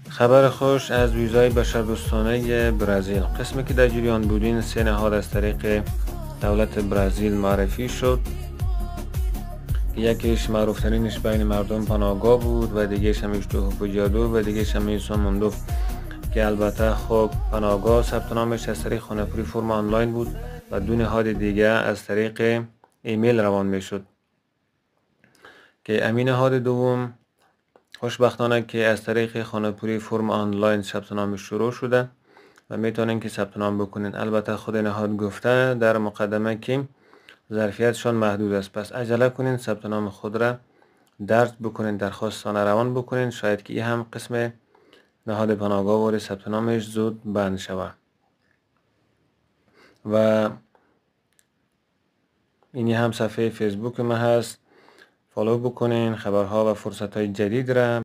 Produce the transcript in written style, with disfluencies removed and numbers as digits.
خبر خوش از ویزای بشردوستانه برزیل. قسمی که در جریان بودین 3 نهاد از طریق دولت برزیل معرفی شد. یکیش معروفترینش بین مردم پناهگاه بود و دیگهش همیش تو جادو و دیگهش همیش موندو که البته خب پناهگاه ثبت نامش از طریق خانه‌پوری فرم آنلاین بود و دو نهاد دیگه از طریق ایمیل روان میشد که امین نهاد دوم خوشبختانه که از طریق خانه‌پوری فرم آنلاین ثبت نام شروع شده و میتونین که ثبت نام بکنین. البته خود نهاد گفته در مقدمه که ظرفیتشان محدود است، پس عجله کنین ثبت نام خود را درج بکنین، درخواستان روان بکنین، شاید که این هم قسم نهاد پناهگاه وارد ثبت نامش زود بند شود. و اینی هم صفحه فیسبوک ما هست، فالو بکنین خبرها و فرصت های جدید را